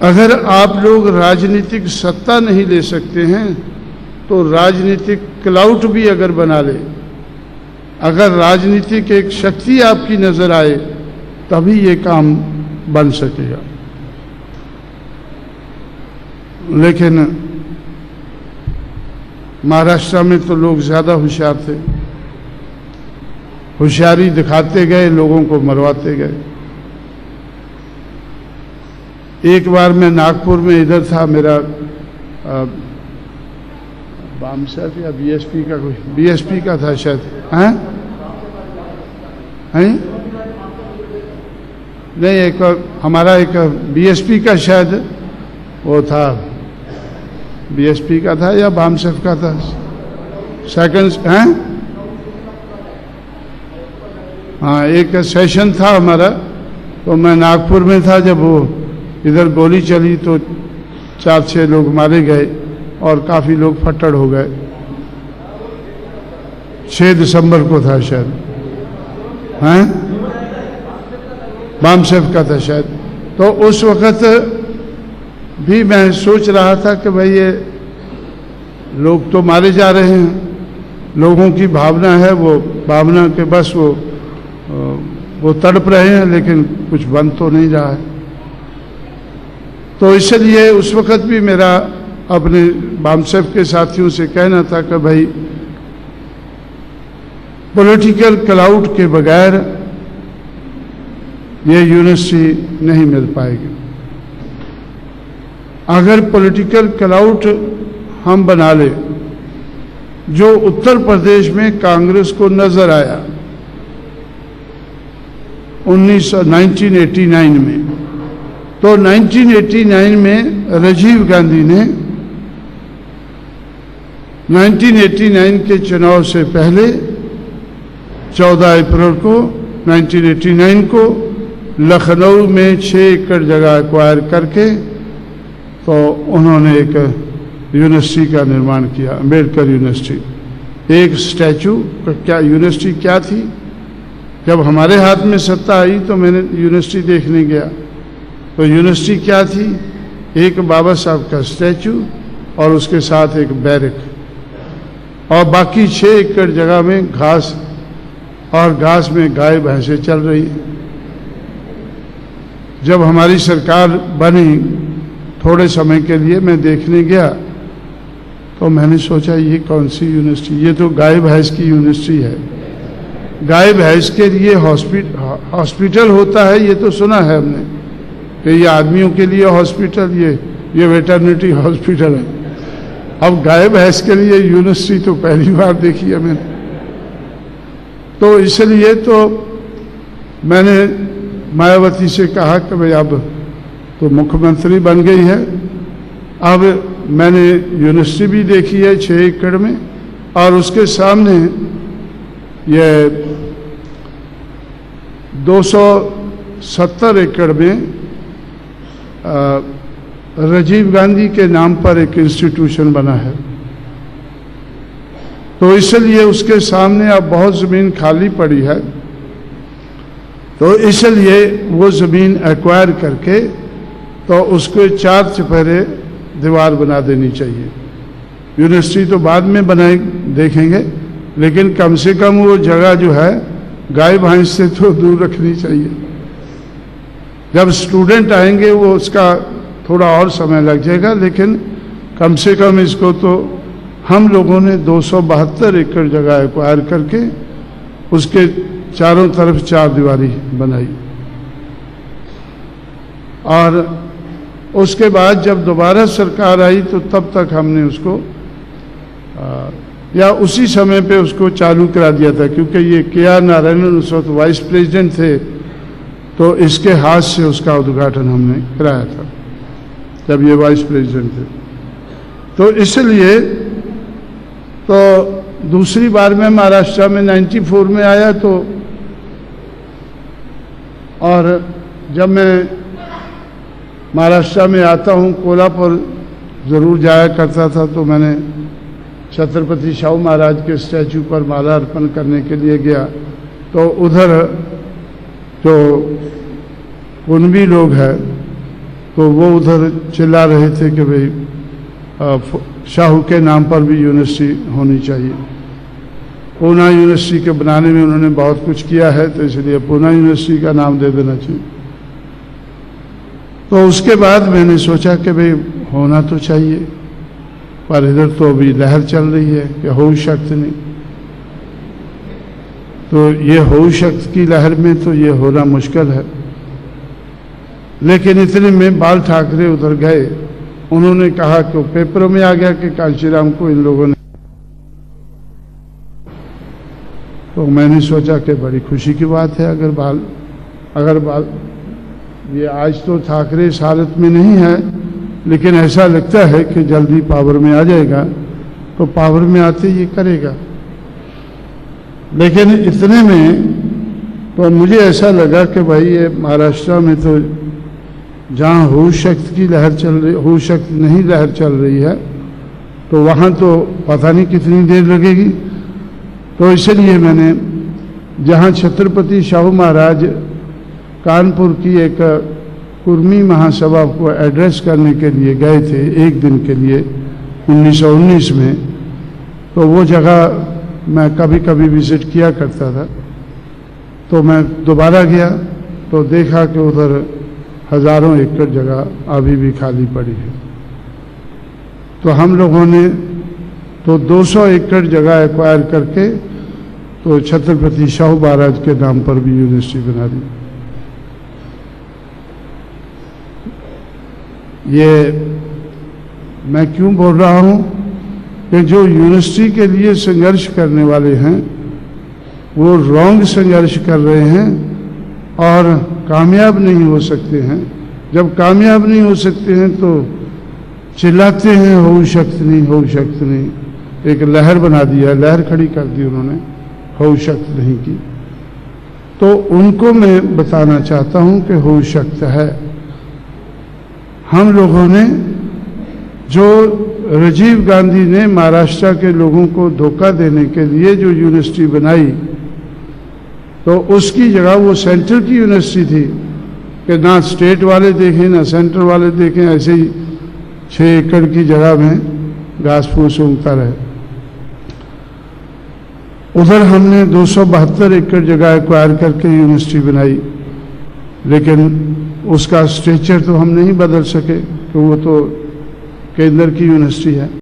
अगर आप लोग राजनीतिक सत्ता नहीं ले सकते हैं तो राजनीतिक क्लाउट भी अगर बना ले, अगर राजनीतिक एक शक्ति आपकी नजर आए तभी ये काम बन सकेगा। लेकिन महाराष्ट्र में तो लोग ज्यादा होशियार थे, होशियारी दिखाते गए, लोगों को मरवाते गए। एक बार मैं नागपुर में इधर था, मेरा बामसेफ या बीएसपी का, कोई बीएसपी का था शायद, हैं नहीं, एक हमारा एक बीएसपी का शायद वो था, बीएसपी का था या बामसेफ का था, सेकंड हैं, हाँ, एक सेशन था हमारा। तो मैं नागपुर में था, जब वो इधर गोली चली तो 4-6 लोग मारे गए और काफी लोग फट्टड़ हो गए। 6 दिसंबर को था शायद, हैं, बामसेफ का था शायद। तो उस वक्त भी मैं सोच रहा था कि भाई ये लोग तो मारे जा रहे हैं, लोगों की भावना है, वो भावना के बस वो तड़प रहे हैं, लेकिन कुछ बन तो नहीं रहा है। तो इसलिए उस वक्त भी मेरा अपने बामसेफ के साथियों से कहना था कि भाई पॉलिटिकल क्लाउड के बगैर ये यूनिवर्सिटी नहीं मिल पाएगी। अगर पॉलिटिकल क्लाउड हम बना ले, जो उत्तर प्रदेश में कांग्रेस को नजर आया 1989 में, तो 1989 में राजीव गांधी ने 1989 के चुनाव से पहले 14 अप्रैल को 1989 को लखनऊ में 6 एकड़ जगह एक्वायर करके तो उन्होंने एक यूनिवर्सिटी का निर्माण किया, अम्बेडकर यूनिवर्सिटी। एक स्टैचू, क्या यूनिवर्सिटी क्या थी? जब हमारे हाथ में सत्ता आई तो मैंने यूनिवर्सिटी देखने गया, तो यूनिवर्सिटी क्या थी? एक बाबा साहब का स्टैचू और उसके साथ एक बैरक, और बाकी 6 एकड़ जगह में घास, और घास में गाय भैंसें चल रही हैं। जब हमारी सरकार बनी, थोड़े समय के लिए मैं देखने गया तो मैंने सोचा ये कौन सी यूनिवर्सिटी, ये तो गाय भैंस की यूनिवर्सिटी है। गाय भैंस के लिए हॉस्पिटल होता है, ये तो सुना है हमने कि ये आदमियों के लिए हॉस्पिटल, ये वेटरनिटी हॉस्पिटल है। अब गाय भैंस के लिए यूनिवर्सिटी तो पहली बार देखी है मैंने। तो इसलिए तो मैंने मायावती से कहा कि भाई अब तो मुख्यमंत्री बन गई है, अब मैंने यूनिवर्सिटी भी देखी है 6 एकड़ में, और उसके सामने ये 270 एकड़ में राजीव गांधी के नाम पर एक इंस्टीट्यूशन बना है। तो इसलिए उसके सामने अब बहुत ज़मीन खाली पड़ी है, तो इसलिए वो ज़मीन एक्वायर करके तो उसको 4 चौफेरे दीवार बना देनी चाहिए। यूनिवर्सिटी तो बाद में बनाए देखेंगे, लेकिन कम से कम वो जगह जो है गाय भैंस से तो दूर रखनी चाहिए। जब स्टूडेंट आएंगे वो उसका थोड़ा और समय लग जाएगा, लेकिन कम से कम इसको तो हम लोगों ने 272 एकड़ जगह एक्वायर करके उसके चारों तरफ 4 दीवारी बनाई। और उसके बाद जब दोबारा सरकार आई तो तब तक हमने उसको या उसी समय पे उसको चालू करा दिया था, क्योंकि ये के.आर. नारायणन उस वक्त वाइस प्रेसिडेंट थे, तो इसके हाथ से उसका उद्घाटन हमने कराया था जब ये वाइस प्रेसिडेंट थे। तो इसलिए तो दूसरी बार मैं महाराष्ट्र में 94 में आया, तो और जब मैं महाराष्ट्र में आता हूँ, कोल्हापुर ज़रूर जाया करता था, तो मैंने छत्रपति शाहू महाराज के स्टैचू पर माला अर्पण करने के लिए गया, तो उधर जो कुनबी लोग हैं तो वो उधर चिल्ला रहे थे कि भाई शाहू के नाम पर भी यूनिवर्सिटी होनी चाहिए। पूना यूनिवर्सिटी के बनाने में उन्होंने बहुत कुछ किया है, तो इसलिए पूना यूनिवर्सिटी का नाम दे देना चाहिए। तो उसके बाद मैंने सोचा कि भाई होना तो चाहिए, पर इधर तो अभी लहर चल रही है कि हो शक्त नहीं। तो ये हो शक्त की लहर में तो ये होना मुश्किल है। लेकिन इतने में बाल ठाकरे उधर गए, उन्होंने कहा कि पेपरों में आ गया कि कांशीराम को इन लोगों ने। तो मैंने सोचा कि बड़ी खुशी की बात है अगर बाल ये आज तो ठाकरे इस हालत में नहीं है, लेकिन ऐसा लगता है कि जल्दी पावर में आ जाएगा, तो पावर में आते ये करेगा। लेकिन इतने में तो मुझे ऐसा लगा कि भाई ये महाराष्ट्र में तो जहाँ हो शक्त की लहर चल रही, हो शक्त नहीं लहर चल रही है, तो वहाँ तो पता नहीं कितनी देर लगेगी। तो इसलिए मैंने जहाँ छत्रपति शाहू महाराज कानपुर की एक कुर्मी महासभा को एड्रेस करने के लिए गए थे एक दिन के लिए 1919 में, तो वो जगह मैं कभी कभी विजिट किया करता था। तो मैं दोबारा गया तो देखा कि उधर हजारों एकड़ जगह अभी भी खाली पड़ी है। तो हम लोगों ने तो 200 एकड़ जगह एक्वायर करके तो छत्रपति शाहू महाराज के नाम पर भी यूनिवर्सिटी बना दी। ये मैं क्यों बोल रहा हूं कि जो यूनिवर्सिटी के लिए संघर्ष करने वाले हैं वो रॉन्ग संघर्ष कर रहे हैं और कामयाब नहीं हो सकते हैं। जब कामयाब नहीं हो सकते हैं तो चिल्लाते हैं हो शक्त नहीं, हो शक्त नहीं। एक लहर बना दिया, लहर खड़ी कर दी उन्होंने, हो शक्त नहीं की। तो उनको मैं बताना चाहता हूं कि हो शक्त है। हम लोगों ने जो राजीव गांधी ने महाराष्ट्र के लोगों को धोखा देने के लिए जो यूनिवर्सिटी बनाई, तो उसकी जगह वो सेंटर की यूनिवर्सिटी थी कि ना स्टेट वाले देखें ना सेंटर वाले देखें, ऐसे ही 6 एकड़ की जगह में घास फूस उगता रहे। उधर हमने 272 एकड़ जगह एक्वायर करके यूनिवर्सिटी बनाई, लेकिन उसका स्ट्रक्चर तो हम नहीं बदल सके, कि वो तो केंद्र की यूनिवर्सिटी है।